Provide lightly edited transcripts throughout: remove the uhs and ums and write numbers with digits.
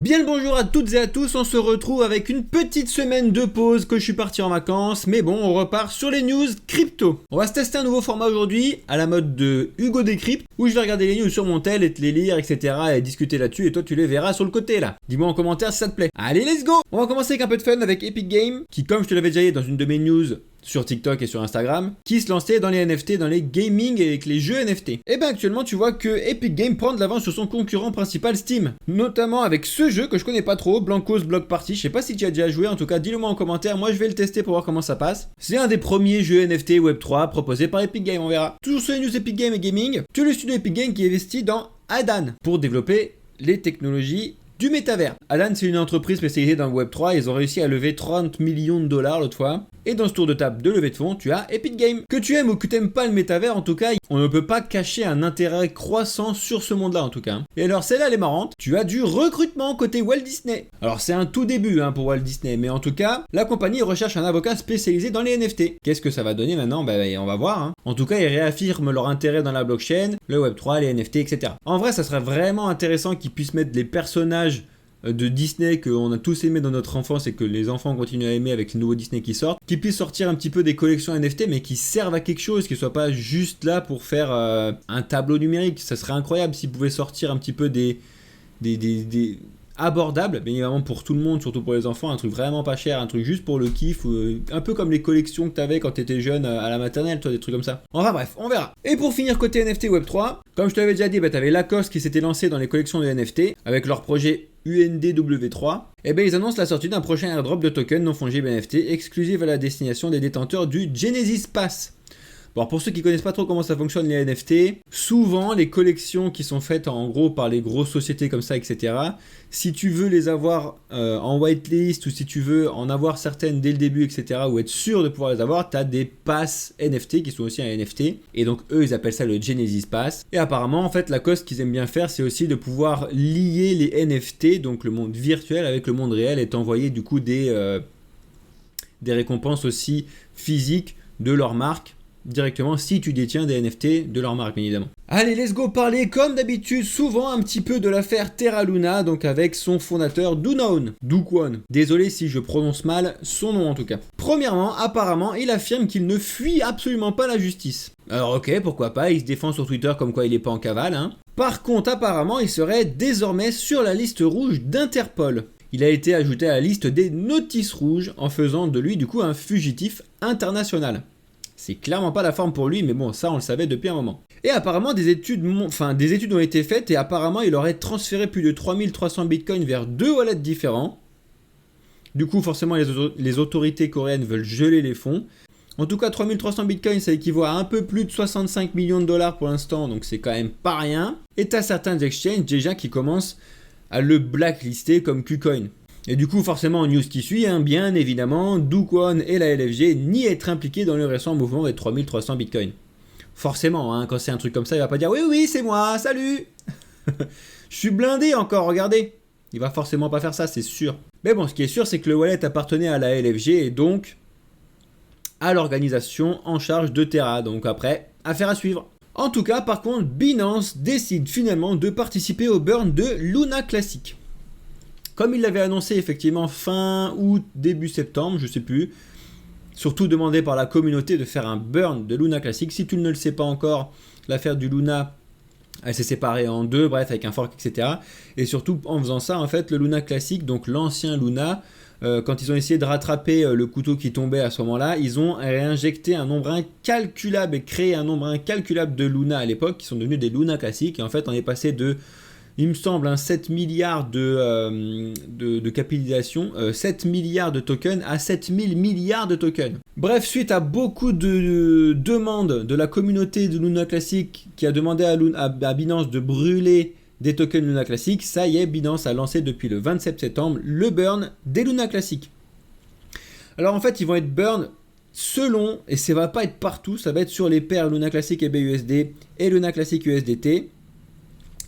Bien le bonjour à toutes et à tous, on se retrouve avec une petite semaine de pause que je suis parti en vacances, mais bon, on repart sur les news crypto. On va se tester un nouveau format aujourd'hui, à la mode de Hugo Décrypte, où je vais regarder les news sur mon tel et te les lire, etc. et discuter là-dessus, et toi tu les verras sur le côté là. Dis-moi en commentaire si ça te plaît. Allez, let's go! On va commencer avec un peu de fun avec Epic Games, qui comme je te l'avais déjà dit dans une de mes news, sur TikTok et sur Instagram, qui se lançait dans les NFT, dans les gaming et avec les jeux NFT. Et bien actuellement tu vois que Epic Games prend de l'avance sur son concurrent principal Steam, notamment avec ce jeu que je connais pas trop, Blankos Block Party. Je sais pas si tu as déjà joué, en tout cas dis-le moi en commentaire, moi je vais le tester pour voir comment ça passe. C'est un des premiers jeux NFT Web3 proposés par Epic Games, on verra. Toujours sur les news Epic Games et gaming, tu as le studio Epic Games qui investit dans Adan pour développer les technologies du métavers. Adan, c'est une entreprise spécialisée dans le Web3, ils ont réussi à lever 30 millions de dollars l'autre fois. Et dans ce tour de table de levée de fonds, tu as Epic Games. Que tu aimes ou que tu n'aimes pas le métavers, en tout cas, on ne peut pas cacher un intérêt croissant sur ce monde-là, en tout cas. Et alors, celle-là, elle est marrante. Tu as du recrutement côté Walt Disney. Alors, c'est un tout début pour Walt Disney, mais en tout cas, la compagnie recherche un avocat spécialisé dans les NFT. Qu'est-ce que ça va donner maintenant? On va voir. En tout cas, ils réaffirment leur intérêt dans la blockchain, le Web3, les NFT, etc. En vrai, ça serait vraiment intéressant qu'ils puissent mettre les personnages de Disney qu'on a tous aimé dans notre enfance et que les enfants continuent à aimer avec les nouveaux Disney qui sortent, qui puissent sortir un petit peu des collections NFT mais qui servent à quelque chose, qui ne soient pas juste là pour faire un tableau numérique. Ça serait incroyable s'ils pouvaient sortir un petit peu des abordables, bien évidemment pour tout le monde, surtout pour les enfants, un truc vraiment pas cher, un truc juste pour le kiff, un peu comme les collections que t'avais quand t'étais jeune à la maternelle, toi, des trucs comme ça. Enfin bref, on verra. Et pour finir côté NFT Web3, comme je te l'avais déjà dit, t'avais Lacoste qui s'était lancé dans les collections de NFT avec leur projet UNDW3, et ils annoncent la sortie d'un prochain airdrop de tokens non fongibles NFT exclusif à la destination des détenteurs du Genesis Pass. Bon, pour ceux qui connaissent pas trop comment ça fonctionne les NFT, souvent les collections qui sont faites en gros par les grosses sociétés comme ça, etc. Si tu veux les avoir en whitelist ou si tu veux en avoir certaines dès le début, etc. ou être sûr de pouvoir les avoir, tu as des passes NFT qui sont aussi un NFT. Et donc eux, ils appellent ça le Genesis Pass. Et apparemment, en fait, Lacoste, ce qu'ils aiment bien faire, c'est aussi de pouvoir lier les NFT, donc le monde virtuel avec le monde réel, et t'envoyer du coup des récompenses aussi physiques de leur marque directement si tu détiens des NFT de leur marque, bien évidemment. Allez, let's go parler comme d'habitude souvent un petit peu de l'affaire Terra Luna, donc avec son fondateur Do Kwon. Désolé si je prononce mal son nom en tout cas. Premièrement, apparemment, il affirme qu'il ne fuit absolument pas la justice. Alors ok, pourquoi pas, il se défend sur Twitter comme quoi il est pas en cavale. Par contre, apparemment, il serait désormais sur la liste rouge d'Interpol. Il a été ajouté à la liste des notices rouges en faisant de lui du coup un fugitif international. C'est clairement pas la forme pour lui, mais bon, ça on le savait depuis un moment. Et apparemment des études ont été faites et apparemment il aurait transféré plus de 3300 bitcoins vers 2 wallets différents. Du coup, forcément, les autorités coréennes veulent geler les fonds. En tout cas, 3300 bitcoins, ça équivaut à un peu plus de 65 millions de dollars pour l'instant, donc c'est quand même pas rien. Et t'as certains exchanges déjà qui commencent à le blacklister comme KuCoin. Et du coup, forcément, en news qui suit, bien évidemment, Do Kwon et la LFG nient être impliqués dans le récent mouvement des 3300 bitcoins. Forcément, quand c'est un truc comme ça, il va pas dire « Oui, c'est moi, salut !» Je suis blindé encore, regardez. Il va forcément pas faire ça, c'est sûr. Mais bon, ce qui est sûr, c'est que le wallet appartenait à la LFG et donc à l'organisation en charge de Terra. Donc après, affaire à suivre. En tout cas, par contre, Binance décide finalement de participer au burn de Luna Classic. Comme il l'avait annoncé effectivement fin août, début septembre, je sais plus, surtout demandé par la communauté de faire un burn de Luna Classic. Si tu ne le sais pas encore, l'affaire du Luna, elle s'est séparée en deux, bref, avec un fork, etc. Et surtout, en faisant ça, en fait, le Luna Classic, donc l'ancien Luna, quand ils ont essayé de rattraper le couteau qui tombait à ce moment-là, ils ont réinjecté un nombre incalculable et créé un nombre incalculable de Luna à l'époque, qui sont devenus des Luna Classic. Et en fait, on est passé de... Il me semble 7 milliards de capitalisation, 7 milliards de tokens à 7000 milliards de tokens. Bref, suite à beaucoup de demandes de la communauté de Luna Classic qui a demandé à Binance de brûler des tokens Luna Classic, ça y est, Binance a lancé depuis le 27 septembre le burn des Luna Classic. Alors en fait, ils vont être burn selon, et ça va pas être partout, ça va être sur les paires Luna Classic et BUSD et Luna Classic USDT,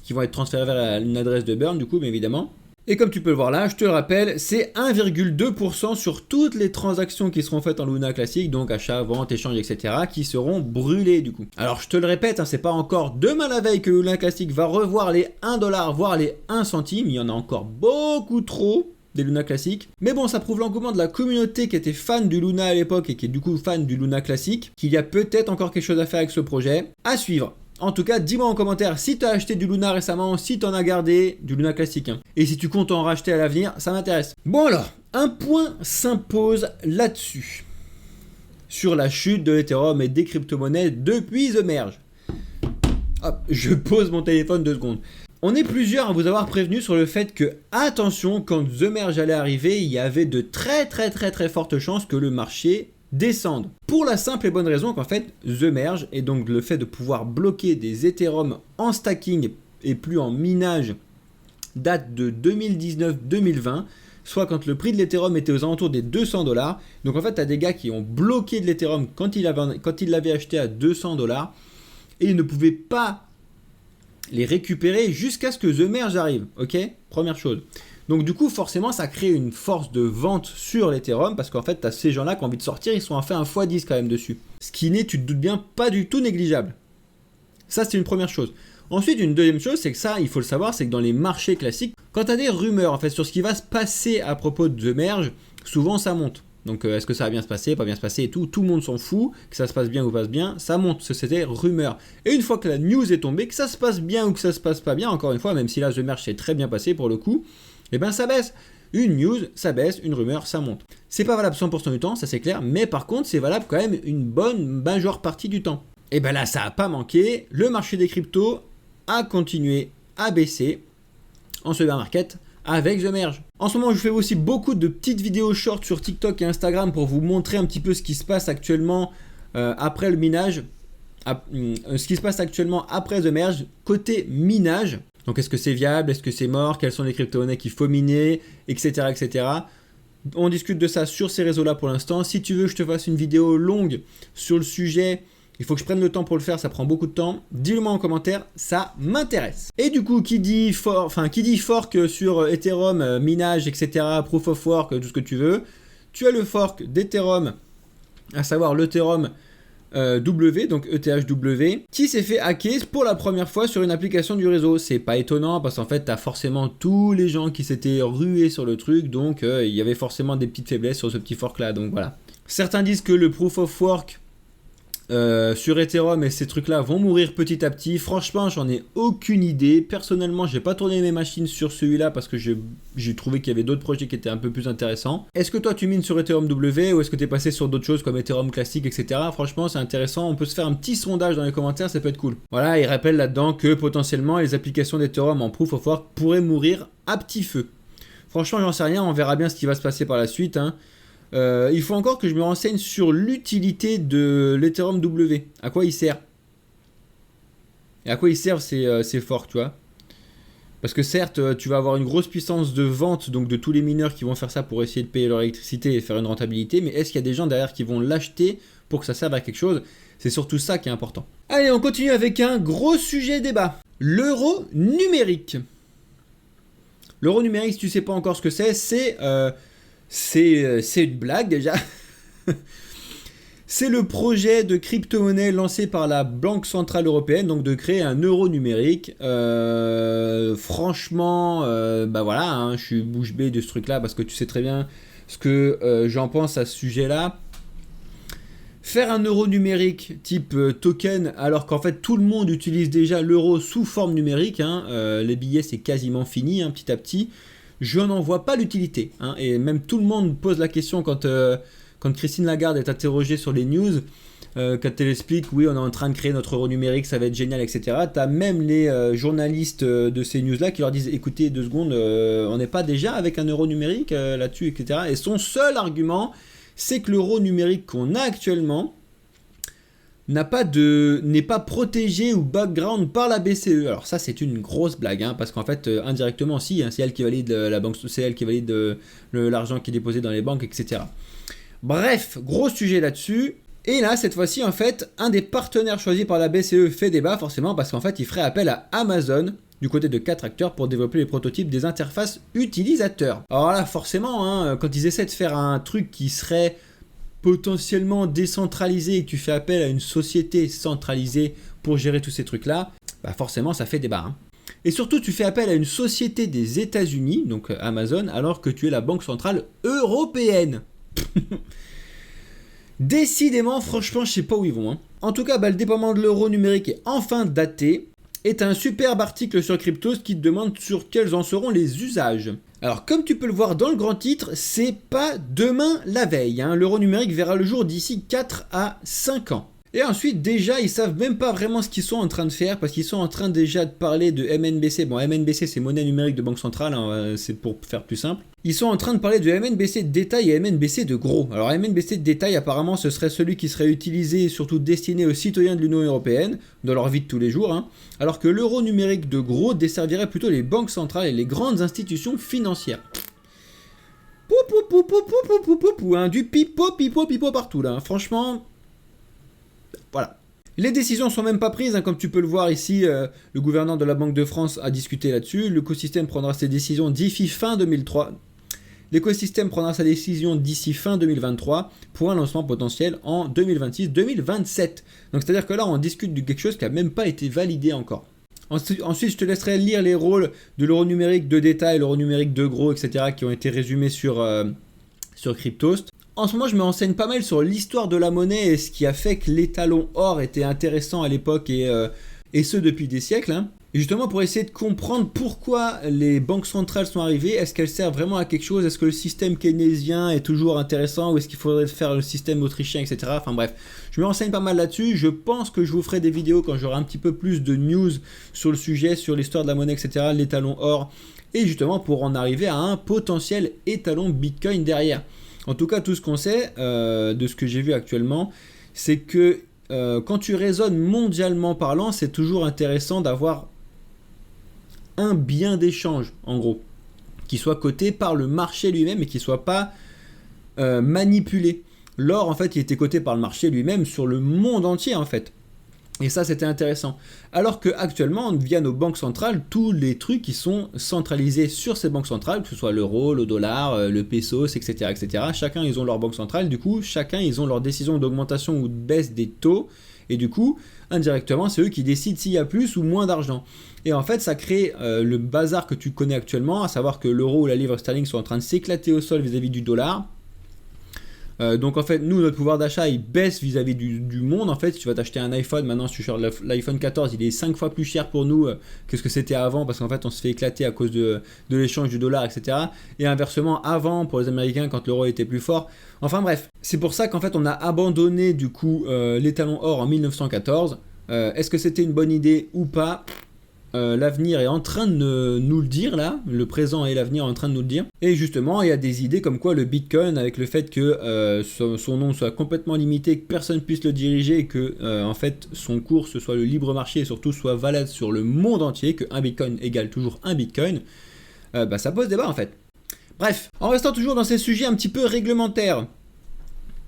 qui vont être transférés vers une adresse de burn du coup, bien évidemment. Et comme tu peux le voir là, je te le rappelle, c'est 1,2% sur toutes les transactions qui seront faites en Luna classique, donc achat, vente, échange, etc., qui seront brûlées du coup. Alors je te le répète, hein, c'est pas encore demain la veille que Luna classique va revoir les 1$, voire les 1 centime, il y en a encore beaucoup trop des Luna classiques. Mais bon, ça prouve l'engouement de la communauté qui était fan du Luna à l'époque et qui est du coup fan du Luna classique, qu'il y a peut-être encore quelque chose à faire avec ce projet. À suivre. En tout cas, dis-moi en commentaire si tu as acheté du Luna récemment, si tu en as gardé du Luna classique. Hein. Et si tu comptes en racheter à l'avenir, ça m'intéresse. Bon alors, un point s'impose là-dessus. Sur la chute de l'Ethereum et des crypto-monnaies depuis The Merge. Hop, je pose mon téléphone 2 secondes. On est plusieurs à vous avoir prévenu sur le fait que, attention, quand The Merge allait arriver, il y avait de très fortes chances que le marché descendent. Pour la simple et bonne raison qu'en fait, The Merge, et donc le fait de pouvoir bloquer des Ethereum en stacking et plus en minage, date de 2019-2020, soit quand le prix de l'Ethereum était aux alentours des 200$. Donc en fait, tu as des gars qui ont bloqué de l'Ethereum quand ils l'avaient acheté à 200$ et ils ne pouvaient pas les récupérer jusqu'à ce que The Merge arrive. Ok ? Première chose. Donc du coup, forcément, ça crée une force de vente sur l'Ethereum parce qu'en fait, tu as ces gens-là qui ont envie de sortir, ils sont en fait un x10 quand même dessus. Ce qui n'est, tu te doutes bien, pas du tout négligeable. Ça, c'est une première chose. Ensuite, une deuxième chose, c'est que ça, il faut le savoir, c'est que dans les marchés classiques, quand tu as des rumeurs en fait sur ce qui va se passer à propos de The Merge, souvent ça monte. Donc est-ce que ça va bien se passer, pas bien se passer et tout le monde s'en fout, que ça se passe bien ou pas bien, ça monte, parce que c'était rumeur. Et une fois que la news est tombée, que ça se passe bien ou que ça se passe pas bien, encore une fois, même si là The Merge s'est très bien passé pour le coup, et ben ça baisse. Une news, ça baisse, une rumeur, ça monte. C'est pas valable 100% du temps, ça c'est clair, mais par contre c'est valable quand même une bonne majeure partie du temps. Et ben là ça a pas manqué, le marché des cryptos a continué à baisser en ce bear market avec The Merge. En ce moment je fais aussi beaucoup de petites vidéos short sur TikTok et Instagram pour vous montrer un petit peu ce qui se passe actuellement après le minage, ce qui se passe actuellement après The Merge côté minage. Donc est-ce que c'est viable, est-ce que c'est mort, quelles sont les crypto-monnaies qu'il faut miner, etc., etc. On discute de ça sur ces réseaux-là pour l'instant. Si tu veux que je te fasse une vidéo longue sur le sujet, il faut que je prenne le temps pour le faire, ça prend beaucoup de temps. Dis-le-moi en commentaire, ça m'intéresse. Et du coup, qui dit fork sur Ethereum, minage, etc., proof of work, tout ce que tu veux, tu as le fork d'Ethereum, à savoir l'Ethereum W, donc ETHW, qui s'est fait hacker pour la première fois sur une application du réseau. C'est pas étonnant parce qu'en fait, tu as forcément tous les gens qui s'étaient rués sur le truc, donc il y avait forcément des petites faiblesses sur ce petit fork là, donc voilà. Certains disent que le proof of work sur Ethereum et ces trucs là vont mourir petit à petit. Franchement, j'en ai aucune idée. Personnellement, j'ai pas tourné mes machines sur celui-là parce que j'ai trouvé qu'il y avait d'autres projets qui étaient un peu plus intéressants. Est-ce que toi tu mines sur Ethereum W ou est-ce que tu es passé sur d'autres choses comme Ethereum classique, etc. Franchement, c'est intéressant. On peut se faire un petit sondage dans les commentaires, ça peut être cool. Voilà, il rappelle là-dedans que potentiellement les applications d'Ethereum en proof of work pourraient mourir à petit feu. Franchement, j'en sais rien. On verra bien ce qui va se passer par la suite, hein. Il faut encore que je me renseigne sur l'utilité de l'Ethereum W. À quoi il sert? Et à quoi ils servent ces forks, tu vois? Parce que certes, tu vas avoir une grosse puissance de vente donc de tous les mineurs qui vont faire ça pour essayer de payer leur électricité et faire une rentabilité. Mais est-ce qu'il y a des gens derrière qui vont l'acheter pour que ça serve à quelque chose? C'est surtout ça qui est important. Allez, on continue avec un gros sujet débat. L'euro numérique. L'euro numérique, si tu ne sais pas encore ce que c'est une blague déjà. C'est le projet de crypto-monnaie lancé par la Banque Centrale Européenne, donc de créer un euro numérique. Franchement, bah voilà, hein, je suis bouche bée de ce truc-là parce que tu sais très bien ce que j'en pense à ce sujet-là. Faire un euro numérique type token, alors qu'en fait tout le monde utilise déjà l'euro sous forme numérique, hein, les billets c'est quasiment fini, hein, petit à petit. Je n'en vois pas l'utilité, hein, et même tout le monde pose la question quand Christine Lagarde est interrogée sur les news, quand elle explique oui on est en train de créer notre euro numérique, ça va être génial, etc. T'as même les journalistes de ces news là qui leur disent écoutez 2 secondes, on n'est pas déjà avec un euro numérique là-dessus, etc. Et son seul argument c'est que l'euro numérique qu'on a actuellement n'est pas protégé ou background par la BCE. Alors ça c'est une grosse blague, hein, parce qu'en fait indirectement si, hein, c'est elle qui valide la banque, c'est elle qui valide l'argent qui est déposé dans les banques, etc. Bref, gros sujet là-dessus. Et là cette fois-ci en fait un des partenaires choisis par la BCE fait débat forcément parce qu'en fait il ferait appel à Amazon du côté de 4 acteurs pour développer les prototypes des interfaces utilisateurs. Alors là, forcément, hein, quand ils essaient de faire un truc qui serait potentiellement décentralisé et que tu fais appel à une société centralisée pour gérer tous ces trucs-là, bah forcément, ça fait débat. Hein. Et surtout, tu fais appel à une société des États-Unis, donc Amazon, alors que tu es la banque centrale européenne. Décidément, franchement, je sais pas où ils vont. Hein. En tout cas, le déploiement de l'euro numérique est enfin daté. Et un superbe article sur Cryptost qui te demande sur quels en seront les usages. Alors, comme tu peux le voir dans le grand titre, c'est pas demain la veille. Hein. L'euro numérique verra le jour d'ici 4 à 5 ans. Et ensuite, déjà, ils savent même pas vraiment ce qu'ils sont en train de faire parce qu'ils sont en train déjà de parler de MNBC. Bon, MNBC, c'est monnaie numérique de banque centrale, hein, c'est pour faire plus simple. Ils sont en train de parler de MNBC de détail et MNBC de gros. Alors, MNBC de détail, apparemment, ce serait celui qui serait utilisé et surtout destiné aux citoyens de l'Union européenne dans leur vie de tous les jours. Hein, alors que l'euro numérique de gros desservirait plutôt les banques centrales et les grandes institutions financières. Hein, du pipo partout là. Hein. Franchement. Voilà. Les décisions sont même pas prises, hein, comme tu peux le voir ici, le gouverneur de la Banque de France a discuté là-dessus. L'écosystème prendra ses décisions d'ici fin 2003. L'écosystème prendra sa décision d'ici fin 2023 pour un lancement potentiel en 2026-2027. Donc c'est-à-dire que là, on discute de quelque chose qui n'a même pas été validé encore. Ensuite, je te laisserai lire les rôles de l'euro numérique de détail, l'euro numérique de gros, etc. qui ont été résumés sur Cryptost. En ce moment, je me renseigne pas mal sur l'histoire de la monnaie et ce qui a fait que l'étalon or était intéressant à l'époque et ce depuis des siècles. Hein. Et justement pour essayer de comprendre pourquoi les banques centrales sont arrivées, est-ce qu'elles servent vraiment à quelque chose, est-ce que le système keynésien est toujours intéressant ou est-ce qu'il faudrait faire le système autrichien, etc. Enfin bref, je me renseigne pas mal là-dessus. Je pense que je vous ferai des vidéos quand j'aurai un petit peu plus de news sur le sujet, sur l'histoire de la monnaie, etc. L'étalon or et justement pour en arriver à un potentiel étalon Bitcoin derrière. En tout cas, tout ce qu'on sait de ce que j'ai vu actuellement, c'est que quand tu raisonnes mondialement parlant, c'est toujours intéressant d'avoir un bien d'échange, en gros, qui soit coté par le marché lui-même et qui ne soit pas manipulé. L'or, en fait, il était coté par le marché lui-même sur le monde entier, en fait. Et ça, c'était intéressant. Alors qu'actuellement, via nos banques centrales, tous les trucs qui sont centralisés sur ces banques centrales, que ce soit l'euro, le dollar, le pesos, etc., etc., chacun, ils ont leur banque centrale. Du coup, chacun, ils ont leur décision d'augmentation ou de baisse des taux. Et du coup, indirectement, c'est eux qui décident s'il y a plus ou moins d'argent. Et en fait, ça crée le bazar que tu connais actuellement, à savoir que l'euro ou la livre sterling sont en train de s'éclater au sol vis-à-vis du dollar. Donc en fait, nous, notre pouvoir d'achat, il baisse vis-à-vis du monde. En fait, si tu vas t'acheter un iPhone, maintenant, si tu cherches l'iPhone 14, il est 5 fois plus cher pour nous que ce que c'était avant, parce qu'en fait, on se fait éclater à cause de l'échange du dollar, etc. Et inversement, avant, pour les Américains, quand l'euro était plus fort. Enfin bref, c'est pour ça qu'en fait, on a abandonné du coup l'étalon or en 1914. Est-ce que c'était une bonne idée ou pas ? L'avenir est en train de nous le dire là, le présent et l'avenir sont en train de nous le dire. Et justement, il y a des idées comme quoi le Bitcoin, avec le fait que son nom soit complètement limité, que personne puisse le diriger et que en fait son cours ce soit le libre marché et surtout soit valable sur le monde entier, que un Bitcoin égale toujours un Bitcoin, ça pose débat en fait. Bref, en restant toujours dans ces sujets un petit peu réglementaires.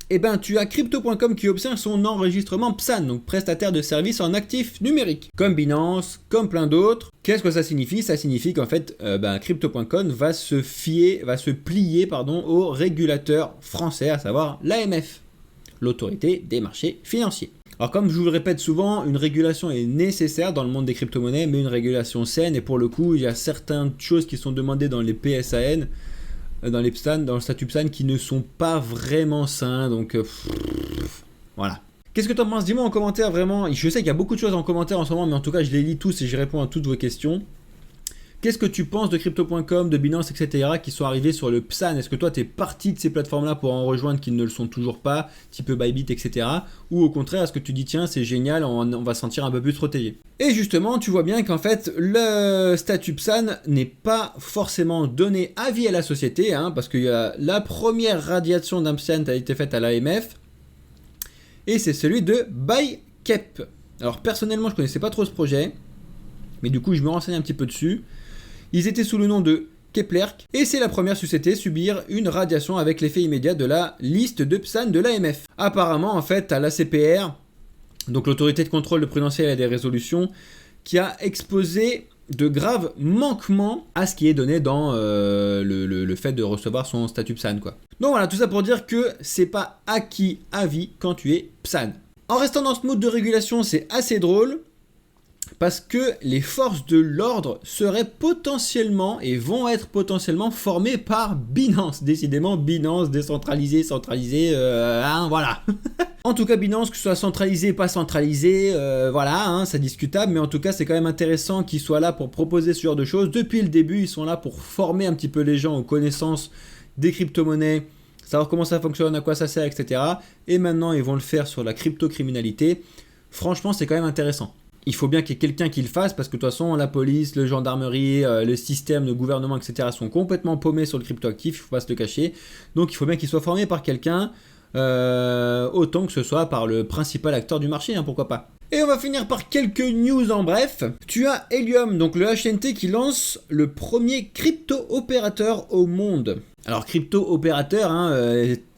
Eh ben, tu as Crypto.com qui obtient son enregistrement PSAN, donc prestataire de services en actifs numériques, comme Binance, comme plein d'autres. Qu'est-ce que ça signifie ? Ça signifie qu'en fait, Crypto.com va se plier au régulateur français, à savoir l'AMF, l'autorité des marchés financiers. Alors comme je vous le répète souvent, une régulation est nécessaire dans le monde des crypto-monnaies, mais une régulation saine, et pour le coup, il y a certaines choses qui sont demandées dans les PSAN, dans les PSAN, dans le statut PSAN qui ne sont pas vraiment sains, donc voilà. Qu'est-ce que tu en penses ? Dis-moi en commentaire vraiment, je sais qu'il y a beaucoup de choses en commentaire en ce moment, mais en tout cas je les lis tous et je réponds à toutes vos questions. Qu'est-ce que tu penses de Crypto.com, de Binance, etc. qui sont arrivés sur le PSAN ? Est-ce que toi tu es parti de ces plateformes-là pour en rejoindre qui ne le sont toujours pas, type Bybit, etc. Ou au contraire, est-ce que tu dis tiens c'est génial, on va se sentir un peu plus protégé ? Et justement, tu vois bien qu'en fait, le statut PSAN n'est pas forcément donné avis à la société, hein, parce que la première radiation d'un PSAN a été faite à l'AMF, et c'est celui de Bykep. Alors personnellement, je ne connaissais pas trop ce projet, mais du coup, je me renseigne un petit peu dessus. Ils étaient sous le nom de Keplerk, et c'est la première société à subir une radiation avec l'effet immédiat de la liste de PSAN de l'AMF. Apparemment, en fait, à l'ACPR, donc l'autorité de contrôle de prudentiel et des résolutions, qui a exposé de graves manquements à ce qui est donné dans le fait de recevoir son statut PSAN, quoi. Donc voilà, tout ça pour dire que c'est pas acquis à vie quand tu es PSAN. En restant dans ce mode de régulation, c'est assez drôle, parce que les forces de l'ordre seraient potentiellement et vont être potentiellement formées par Binance. Décidément, Binance décentralisé, centralisé, voilà. En tout cas, Binance, que ce soit centralisé, pas centralisé, voilà, hein, c'est discutable, mais en tout cas, c'est quand même intéressant qu'ils soient là pour proposer ce genre de choses. Depuis le début, ils sont là pour former un petit peu les gens aux connaissances des crypto-monnaies, savoir comment ça fonctionne, à quoi ça sert, etc. Et maintenant, ils vont le faire sur la crypto-criminalité. Franchement, c'est quand même intéressant. Il faut bien qu'il y ait quelqu'un qui le fasse, parce que de toute façon, la police, le gendarmerie, le système, le gouvernement, etc. sont complètement paumés sur le crypto-actif, il ne faut pas se le cacher. Donc il faut bien qu'il soit formé par quelqu'un, autant que ce soit par le principal acteur du marché, hein, pourquoi pas. Et on va finir par quelques news en bref. Tu as Helium, donc le HNT qui lance le premier crypto-opérateur au monde. Alors crypto-opérateur, hein,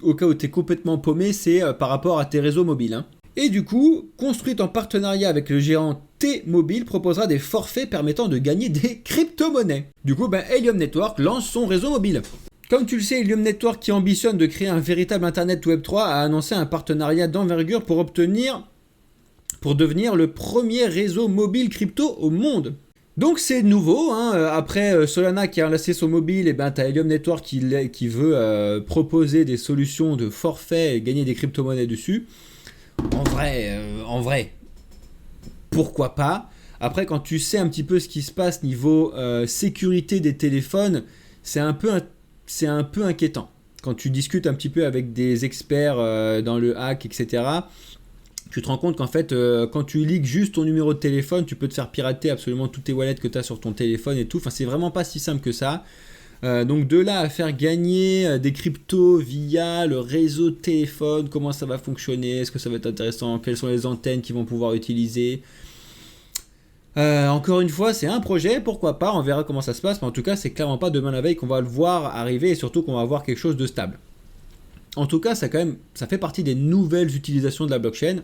au cas où tu es complètement paumé, c'est par rapport à tes réseaux mobiles, hein. Et du coup, construite en partenariat avec le géant T-Mobile, proposera des forfaits permettant de gagner des crypto-monnaies. Du coup, Helium Network lance son réseau mobile. Comme tu le sais, Helium Network, qui ambitionne de créer un véritable Internet Web 3, a annoncé un partenariat d'envergure pour devenir le premier réseau mobile crypto au monde. Donc c'est nouveau, hein. Après Solana qui a lancé son mobile, et t'as Helium Network qui veut proposer des solutions de forfait et gagner des crypto-monnaies dessus. En vrai, pourquoi pas? Après, quand tu sais un petit peu ce qui se passe niveau sécurité des téléphones, c'est un peu inquiétant. Quand tu discutes un petit peu avec des experts dans le hack, etc., tu te rends compte qu'en fait, quand tu leaks juste ton numéro de téléphone, tu peux te faire pirater absolument toutes tes wallets que tu as sur ton téléphone et tout. Enfin, c'est vraiment pas si simple que ça. Donc de là à faire gagner des cryptos via le réseau de téléphone, comment ça va fonctionner, est-ce que ça va être intéressant, quelles sont les antennes qu'ils vont pouvoir utiliser. Encore une fois, c'est un projet, pourquoi pas, on verra comment ça se passe, mais en tout cas, c'est clairement pas demain la veille qu'on va le voir arriver et surtout qu'on va avoir quelque chose de stable. En tout cas, ça fait partie des nouvelles utilisations de la blockchain.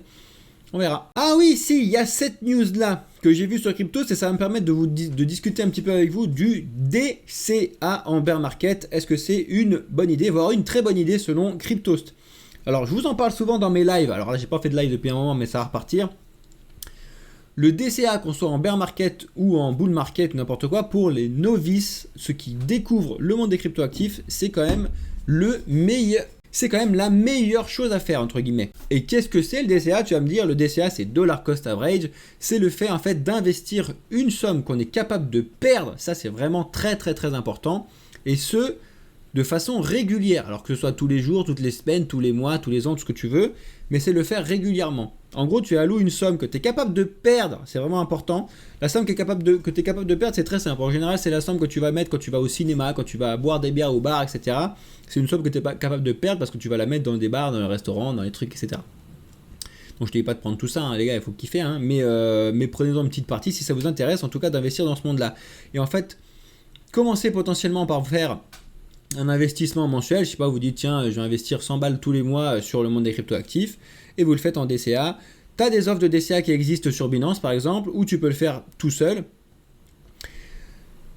On verra. Ah oui, si, il y a cette news-là que j'ai vue sur Crypto, ça va me permettre de discuter un petit peu avec vous du DCA en bear market. Est-ce que c'est une bonne idée, voire une très bonne idée selon Cryptost? Alors, je vous en parle souvent dans mes lives. Alors là, j'ai pas fait de live depuis un moment, mais ça va repartir. Le DCA, qu'on soit en bear market ou en bull market, n'importe quoi, pour les novices, ceux qui découvrent le monde des cryptoactifs, c'est quand même la meilleure chose à faire, entre guillemets. Et qu'est-ce que c'est le DCA? Tu vas me dire, le DCA, c'est Dollar Cost Average. C'est le fait, en fait, d'investir une somme qu'on est capable de perdre. Ça, c'est vraiment très, très, très important. Et ce, de façon régulière. Alors que ce soit tous les jours, toutes les semaines, tous les mois, tous les ans, tout ce que tu veux. Mais c'est le faire régulièrement. En gros, tu alloues une somme que tu es capable de perdre. C'est vraiment important. La somme que tu es capable de perdre, c'est très simple. En général, c'est la somme que tu vas mettre quand tu vas au cinéma, quand tu vas boire des bières au bar, etc. C'est une somme que tu n'es pas capable de perdre parce que tu vas la mettre dans des bars, dans les restaurants, dans les trucs, etc. Donc je ne te dis pas de prendre tout ça, hein, les gars, il faut kiffer, hein, mais prenez-en une petite partie si ça vous intéresse, en tout cas d'investir dans ce monde-là. Et en fait, commencez potentiellement par faire un investissement mensuel. Je sais pas, vous dites tiens, je vais investir 100 balles tous les mois sur le monde des cryptoactifs et vous le faites en DCA. Tu as des offres de DCA qui existent sur Binance par exemple, ou tu peux le faire tout seul.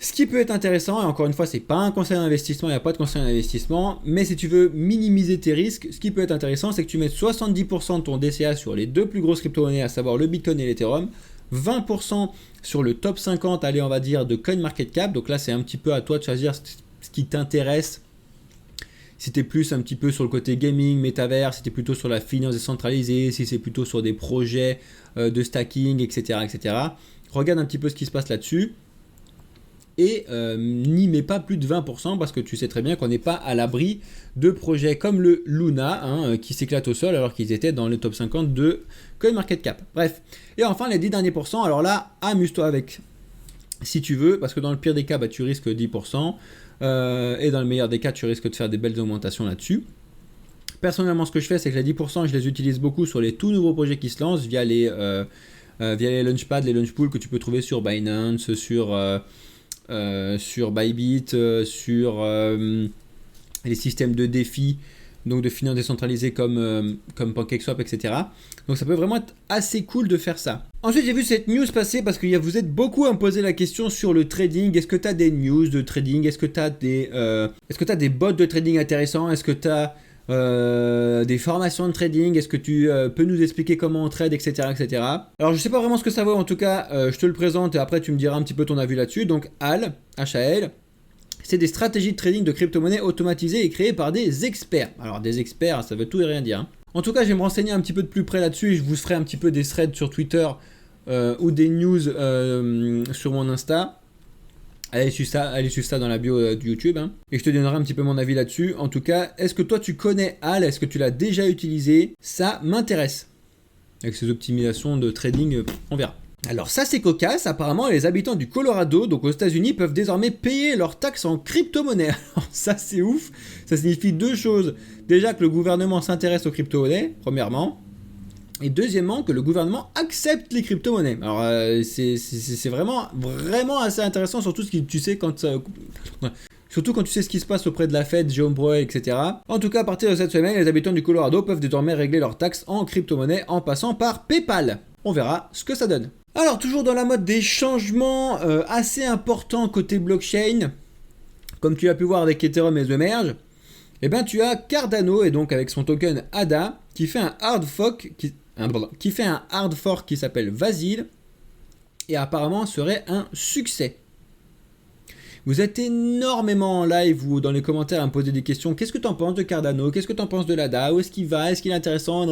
Ce qui peut être intéressant, et encore une fois, c'est pas un conseil d'investissement, il n'y a pas de conseil d'investissement, mais si tu veux minimiser tes risques, ce qui peut être intéressant, c'est que tu mets 70% de ton DCA sur les deux plus grosses crypto-monnaies, à savoir le Bitcoin et l'Ethereum, 20% sur le top 50, allez, on va dire, de CoinMarketCap. Donc là, c'est un petit peu à toi de choisir ce qui t'intéresse. Si tu es plus un petit peu sur le côté gaming, métavers, si tu es plutôt sur la finance décentralisée, si c'est plutôt sur des projets de stacking, etc., etc. Regarde un petit peu ce qui se passe là-dessus. Et n'y mets pas plus de 20% parce que tu sais très bien qu'on n'est pas à l'abri de projets comme le Luna qui s'éclate au sol alors qu'ils étaient dans le top 50 de CoinMarketCap. Bref. Et enfin les 10 derniers pourcents, alors là, amuse-toi avec si tu veux, parce que dans le pire des cas, tu risques 10%, et dans le meilleur des cas, tu risques de faire des belles augmentations là-dessus. Personnellement, ce que je fais, c'est que les 10%, je les utilise beaucoup sur les tout nouveaux projets qui se lancent via les launchpads, les launchpools que tu peux trouver sur Binance, sur Bybit, sur les systèmes de défis donc de finances décentralisées comme PancakeSwap, etc. Donc ça peut vraiment être assez cool de faire ça. Ensuite, j'ai vu cette news passer parce que vous êtes beaucoup à me poser la question sur le trading. Est-ce que tu as des news de trading? Est-ce que tu as des bots de trading intéressants? Est-ce que tu as des formations de trading? Est-ce que tu peux nous expliquer comment on trade, etc., etc. Alors je sais pas vraiment ce que ça vaut, en tout cas je te le présente et après tu me diras un petit peu ton avis là-dessus. Donc HAL, c'est des stratégies de trading de crypto-monnaies automatisées et créées par des experts. Alors des experts, ça veut tout et rien dire, hein. En tout cas, je vais me renseigner un petit peu de plus près là-dessus et je vous ferai un petit peu des threads sur Twitter ou des news sur mon Insta. Allez suivre ça dans la bio de YouTube, hein. Et je te donnerai un petit peu mon avis là-dessus. En tout cas, est-ce que toi tu connais HAL? Est-ce que tu l'as déjà utilisé? Ça m'intéresse. Avec ces optimisations de trading, on verra. Alors ça c'est cocasse, apparemment les habitants du Colorado, donc aux États-Unis, peuvent désormais payer leurs taxes en crypto-monnaie. Alors ça c'est ouf, ça signifie deux choses. Déjà que le gouvernement s'intéresse aux crypto-monnaies, premièrement, et deuxièmement que le gouvernement accepte les crypto-monnaies. Alors c'est vraiment assez intéressant, surtout ce que tu sais surtout quand tu sais ce qui se passe auprès de la Fed, Jérôme Powell, etc. En tout cas, à partir de cette semaine, les habitants du Colorado peuvent désormais régler leurs taxes en crypto-monnaie en passant par PayPal. On verra ce que ça donne. Alors, toujours dans la mode des changements assez importants côté blockchain, comme tu as pu voir avec Ethereum et The Merge, eh ben, tu as Cardano, et donc avec son token ADA, qui fait un hard fork qui s'appelle Vasil, et apparemment serait un succès. Vous êtes énormément en live ou dans les commentaires à me poser des questions. Qu'est-ce que tu en penses de Cardano? Qu'est-ce que tu en penses de l'ADA? Où est-ce qu'il va? Est-ce qu'il est intéressant?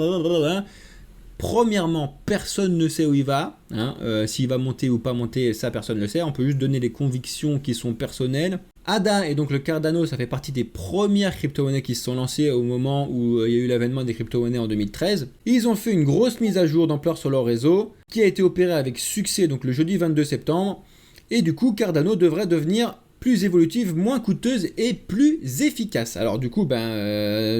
Premièrement, personne ne sait où il va, hein. S'il va monter ou pas monter, ça personne ne le sait. On peut juste donner des convictions qui sont personnelles. ADA et donc le Cardano, ça fait partie des premières crypto-monnaies qui se sont lancées au moment où il y a eu l'avènement des crypto-monnaies en 2013. Ils ont fait une grosse mise à jour d'ampleur sur leur réseau qui a été opérée avec succès donc le jeudi 22 septembre. Et du coup, Cardano devrait devenir plus évolutive, moins coûteuse et plus efficace. Alors du coup,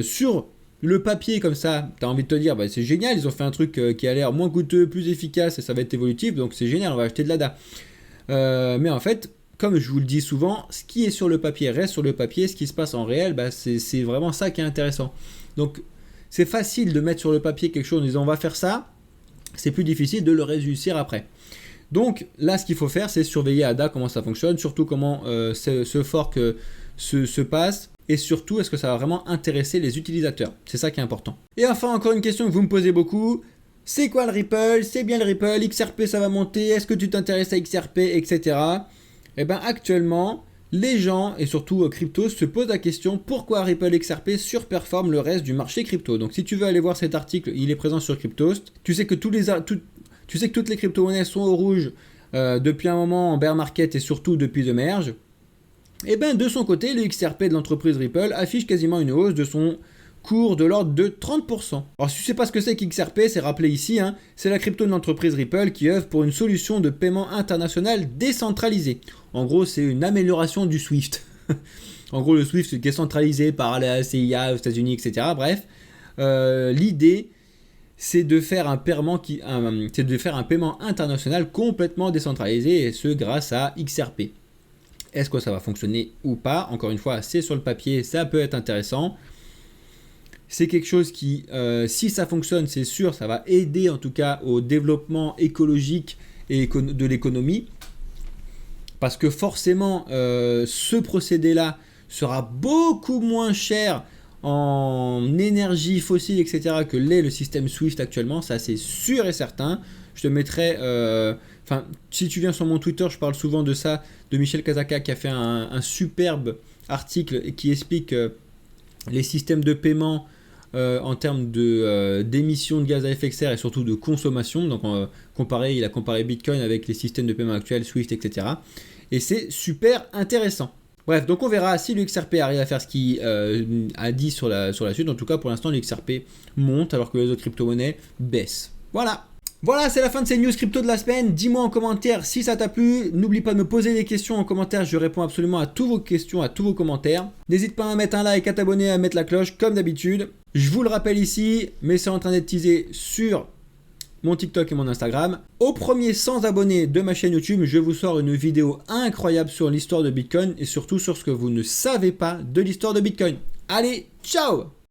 sur le papier comme ça, tu as envie de te dire, c'est génial, ils ont fait un truc qui a l'air moins coûteux, plus efficace et ça va être évolutif, donc c'est génial, on va acheter de l'ADA. Mais en fait, comme je vous le dis souvent, ce qui est sur le papier reste sur le papier, ce qui se passe en réel, c'est vraiment ça qui est intéressant. Donc c'est facile de mettre sur le papier quelque chose en disant on va faire ça, c'est plus difficile de le réussir après. Donc là, ce qu'il faut faire, c'est surveiller ADA, comment ça fonctionne, surtout comment ce fork se passe, et surtout, est-ce que ça va vraiment intéresser les utilisateurs? C'est ça qui est important. Et enfin, encore une question que vous me posez beaucoup, c'est quoi le Ripple? C'est bien le Ripple, XRP ça va monter, est-ce que tu t'intéresses à XRP, etc. Eh bien actuellement, les gens, et surtout crypto, se posent la question pourquoi Ripple XRP surperforme le reste du marché crypto. Donc si tu veux aller voir cet article, il est présent sur Cryptost. Tu sais que toutes les crypto-monnaies sont au rouge depuis un moment en bear market et surtout depuis The Merge. Et bien de son côté, le XRP de l'entreprise Ripple affiche quasiment une hausse de son cours de l'ordre de 30%. Alors si tu ne sais pas ce que c'est qu'XRP, c'est rappelé ici, hein, c'est la crypto de l'entreprise Ripple qui œuvre pour une solution de paiement international décentralisée. En gros, c'est une amélioration du SWIFT. En gros, le SWIFT est décentralisé par la CIA aux États-Unis, etc. Bref, l'idée, c'est de faire un paiement international complètement décentralisé, et ce grâce à XRP. Est-ce que ça va fonctionner ou pas? Encore une fois, c'est sur le papier, ça peut être intéressant. C'est quelque chose qui, si ça fonctionne, c'est sûr, ça va aider en tout cas au développement écologique et de l'économie. Parce que forcément, ce procédé-là sera beaucoup moins cher en énergie fossile, etc. que l'est le système SWIFT actuellement. Ça, c'est sûr et certain. Je te mettrai... si tu viens sur mon Twitter, je parle souvent de ça, de Michel Kazaka qui a fait un superbe article qui explique les systèmes de paiement en termes d'émissions de gaz à effet de serre et surtout de consommation. Donc il a comparé Bitcoin avec les systèmes de paiement actuels, Swift, etc. Et c'est super intéressant. Bref, donc on verra si le XRP arrive à faire ce qu'il a dit sur la suite. En tout cas, pour l'instant, le XRP monte alors que les autres crypto-monnaies baissent. Voilà, c'est la fin de ces news crypto de la semaine. Dis-moi en commentaire si ça t'a plu. N'oublie pas de me poser des questions en commentaire. Je réponds absolument à toutes vos questions, à tous vos commentaires. N'hésite pas à mettre un like, à t'abonner, à mettre la cloche comme d'habitude. Je vous le rappelle ici, mais c'est en train d'être teasé sur mon TikTok et mon Instagram. Au premier 100 abonnés de ma chaîne YouTube, je vous sors une vidéo incroyable sur l'histoire de Bitcoin et surtout sur ce que vous ne savez pas de l'histoire de Bitcoin. Allez, ciao!